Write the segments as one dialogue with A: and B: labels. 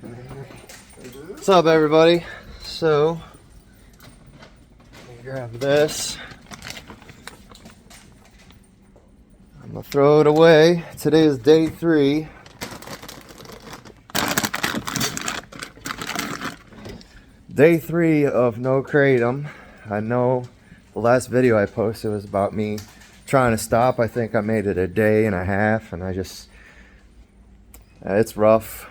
A: What's up, everybody? So, let me grab this. I'm gonna throw it away. Today is day 3. Day 3 of no kratom. I know the last video I posted was about me trying to stop. I think I made it a day and a half, and it's rough.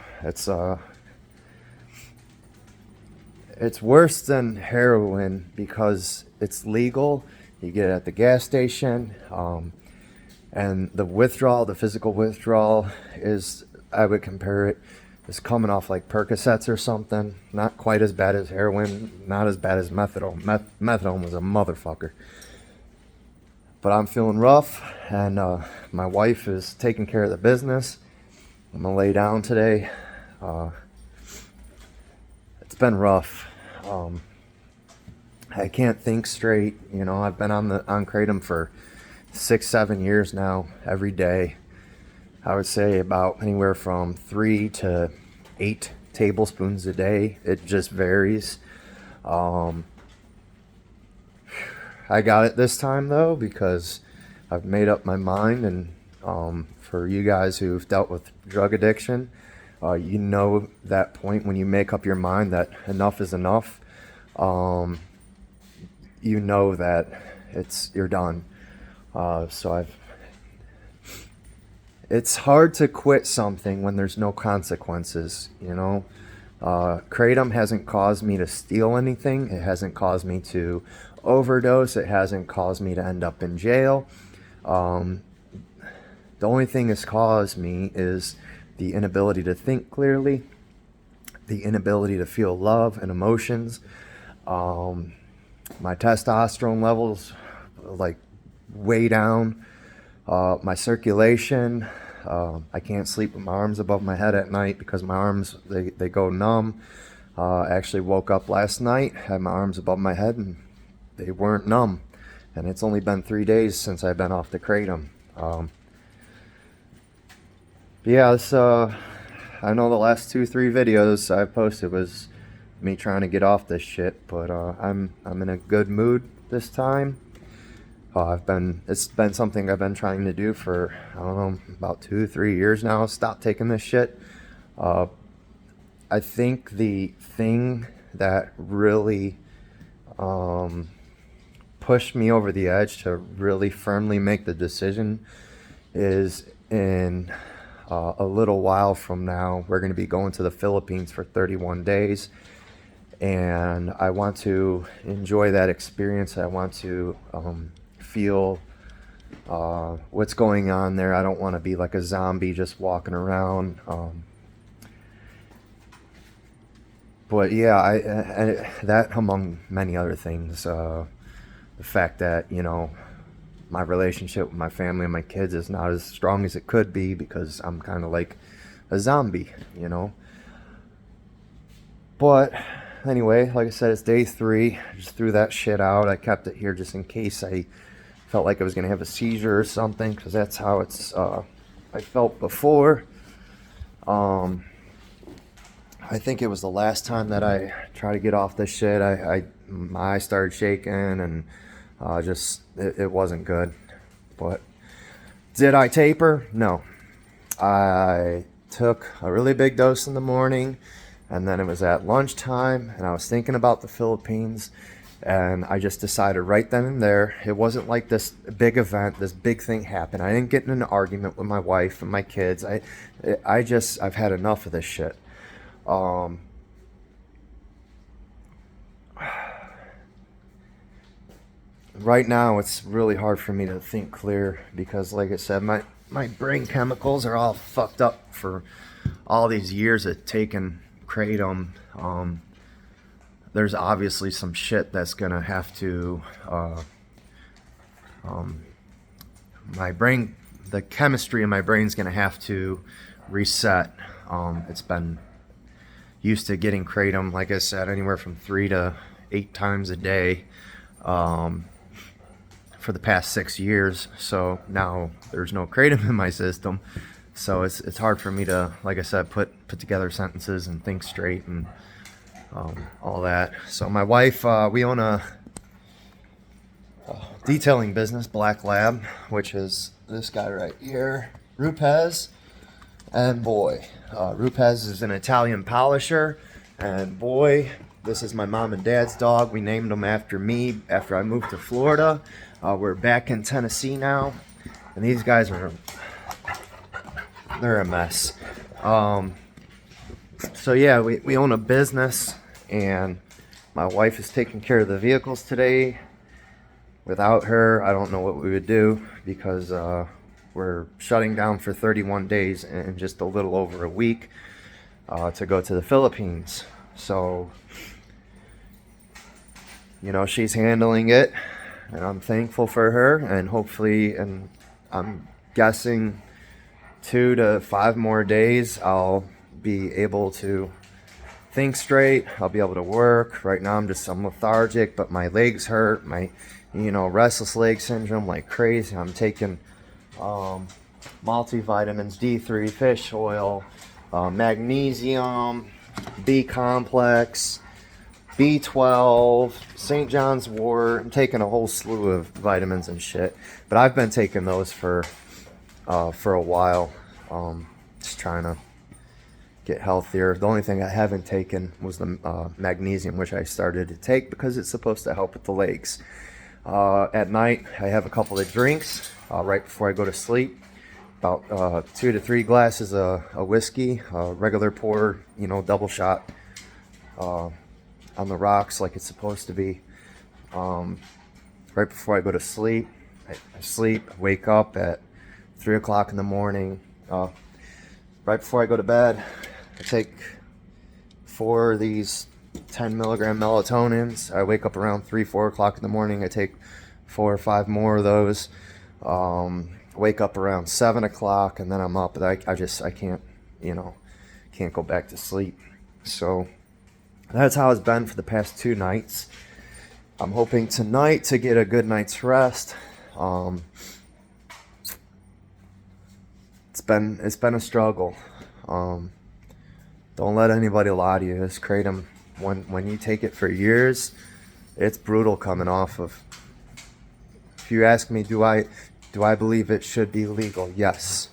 A: It's worse than heroin because it's legal. You get it at the gas station, and the physical withdrawal is, I would compare it, is coming off like Percocets or something. Not quite as bad as heroin, not as bad as methadone. Methadone was a motherfucker. But I'm feeling rough, and my wife is taking care of the business. I'm gonna lay down today. It's been rough. I can't think straight. You know, I've been on kratom for 6-7 years now, every day. I would say about anywhere from 3 to 8 tablespoons a day. It just varies. I got it this time though because I've made up my mind, and for you guys who've dealt with drug addiction, you know that point when you make up your mind that enough is enough. You know that you're done. It's hard to quit something when there's no consequences, you know. Kratom hasn't caused me to steal anything. It hasn't caused me to overdose. It hasn't caused me to end up in jail. The only thing it's caused me is the inability to think clearly, the inability to feel love and emotions. My testosterone levels like way down. My circulation, I can't sleep with my arms above my head at night because my arms, they go numb. I actually woke up last night, had my arms above my head, and they weren't numb. And it's only been 3 days since I've been off the kratom. Yeah, I know the last 2-3 videos I posted was me trying to get off this shit, but I'm in a good mood this time. It's been something I've been trying to do for, I don't know, about 2-3 years now. Stop taking this shit. I think the thing that really pushed me over the edge to really firmly make the decision is in a little while from now, we're going to be going to the Philippines for 31 days. And I want to enjoy that experience. I want to feel what's going on there. I don't want to be like a zombie just walking around. But yeah, that among many other things, the fact that, you know, my relationship with my family and my kids is not as strong as it could be because I'm kind of like a zombie, you know. But anyway, like I said, it's day 3. I just threw that shit out. I kept it here just in case I felt like I was going to have a seizure or something, because that's how I felt before. I think it was the last time that I tried to get off this shit. My eyes started shaking, and it wasn't good. But did I taper? No. I took a really big dose in the morning, and then it was at lunchtime, and I was thinking about the Philippines, and I just decided right then and there. It wasn't like this big event, this big thing happened. I didn't get in an argument with my wife and my kids. I've had enough of this shit. Right now, it's really hard for me to think clear because, like I said, my brain chemicals are all fucked up for all these years of taking kratom. There's obviously some shit that's gonna have to, my brain, the chemistry in my brain's gonna have to reset. It's been used to getting kratom, like I said, anywhere from 3 to 8 times a day for the past 6 years. So now there's no kratom in my system. So it's hard for me to, like I said, put together sentences and think straight and all that. So my wife, we own a detailing business, Black Lab, which is this guy right here, Rupez. And Boy. Rupez is an Italian polisher, and Boy, this is my mom and dad's dog. We named him after me after I moved to Florida. We're back in Tennessee now, and these guys they're a mess. So yeah, we own a business, and my wife is taking care of the vehicles today. Without her, I don't know what we would do, because we're shutting down for 31 days in just a little over a week to go to the Philippines. So, you know, she's handling it, and I'm thankful for her, and hopefully, and I'm guessing 2 to 5 more days I'll be able to think straight. I'll be able to work. Right now I'm lethargic, but my legs hurt, my restless leg syndrome like crazy. I'm taking multivitamins, D3, fish oil, magnesium, B complex, B12, St. John's wort. I'm taking a whole slew of vitamins and shit, but I've been taking those for a while, just trying to get healthier. The only thing I haven't taken was the magnesium, which I started to take because it's supposed to help with the legs. At night, I have a couple of drinks right before I go to sleep. About 2 to 3 glasses of whiskey, regular pour, double shot on the rocks like it's supposed to be. Right before I go to sleep, I sleep, wake up at 3 o'clock in the morning. Right before I go to bed, I take 4 of these 10 milligram melatonins. I wake up around 4 o'clock in the morning. I take 4 or 5 more of those. Wake up around 7 o'clock, and then I'm up. I can't, can't go back to sleep. So that's how it's been for the past 2 nights. I'm hoping tonight to get a good night's rest. It's been a struggle. Don't let anybody lie to you. This kratom, when you take it for years, it's brutal coming off of. If you ask me, do I believe it should be legal? Yes,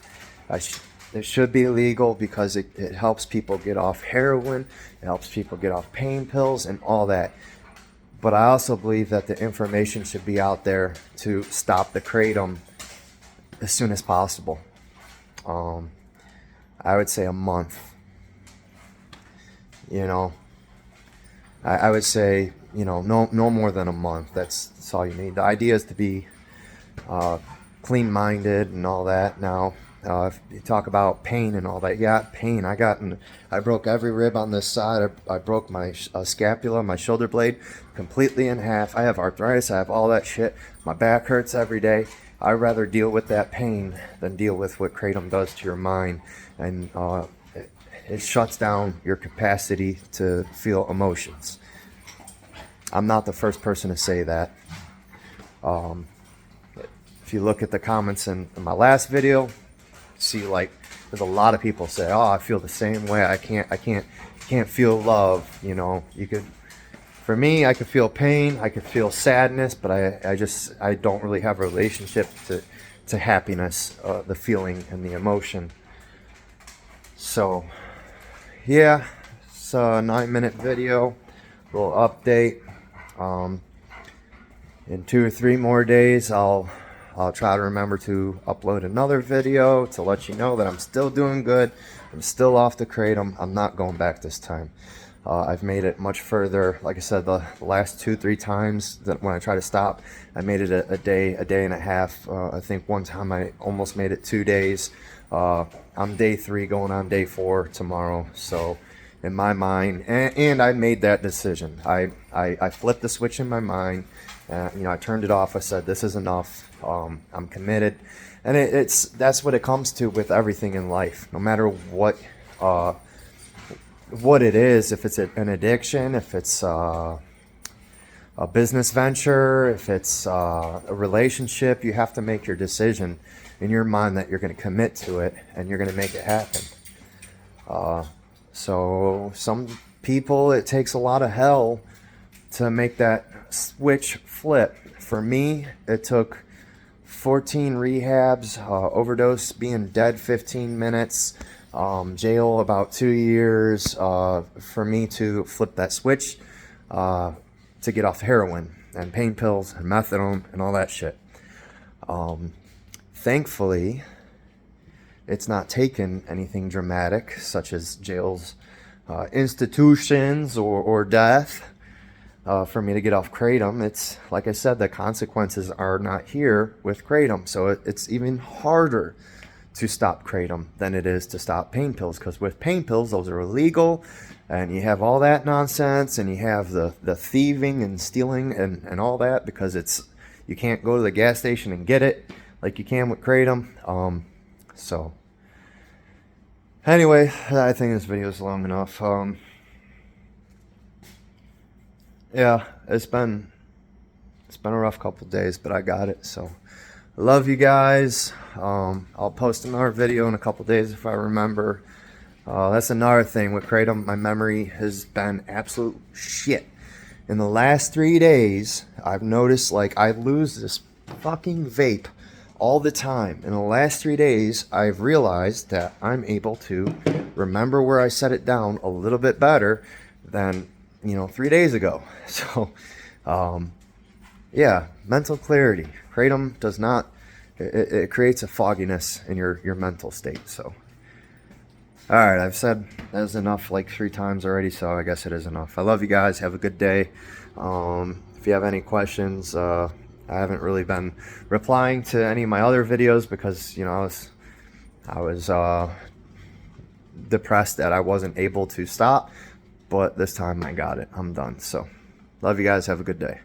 A: it should be legal because it helps people get off heroin, it helps people get off pain pills and all that. But I also believe that the information should be out there to stop the kratom as soon as possible. I would say a month. I would say, no more than a month. That's all you need. The idea is to be clean-minded and all that. Now, if you talk about pain and all that, yeah, pain. I broke every rib on this side. I broke my scapula, my shoulder blade, completely in half. I have arthritis. I have all that shit. My back hurts every day. I'd rather deal with that pain than deal with what kratom does to your mind. And it shuts down your capacity to feel emotions. I'm not the first person to say that. If you look at the comments in my last video, see there's a lot of people say, "Oh, I feel the same way. I can't feel love." For me, I could feel pain, I could feel sadness, but I don't really have a relationship to happiness, the feeling and the emotion. So, yeah, it's a 9-minute video, little update. In 2 or 3 more days, I'll try to remember to upload another video to let you know that I'm still doing good. I'm still off the kratom. I'm not going back this time. I've made it much further. Like I said, the last 2-3 times that when I try to stop, I made it a day and a half. I think one time I almost made it 2 days. I'm day 3 going on day 4 tomorrow. So in my mind, and I made that decision. I flipped the switch in my mind. I turned it off. I said, this is enough. I'm committed. And that's what it comes to with everything in life. No matter what it is, if it's an addiction, if it's a business venture, if it's a relationship, you have to make your decision in your mind that you're going to commit to it and you're going to make it happen. So some people, it takes a lot of hell to make that switch flip. For me, it took 14 rehabs, overdose, being dead 15 minutes, jail about 2 years, for me to flip that switch, to get off heroin and pain pills and methadone and all that shit. Thankfully, it's not taken anything dramatic, such as jails, institutions, or death, for me to get off kratom. It's, like I said, the consequences are not here with kratom. So it's even harder to stop kratom than it is to stop pain pills. Because with pain pills, those are illegal, and you have all that nonsense, and you have the thieving and stealing and all that, because you can't go to the gas station and get it like you can with kratom. So anyway, I think this video is long enough. Yeah, it's been a rough couple days, but I got it. So I love you guys. I'll post another video in a couple days if I remember. That's another thing with kratom. My memory has been absolute shit. In the last 3 days, I've noticed, like, I lose this fucking vape all the time. In the last 3 days, I've realized that I'm able to remember where I set it down a little bit better than, 3 days ago. So, yeah, mental clarity. Kratom does not, it creates a fogginess in your mental state. So, all right, I've said that's enough like 3 times already, so I guess it is enough. I love you guys. Have a good day. If you have any questions, I haven't really been replying to any of my other videos because, I was depressed that I wasn't able to stop, but this time I got it. I'm done. So, love you guys. Have a good day.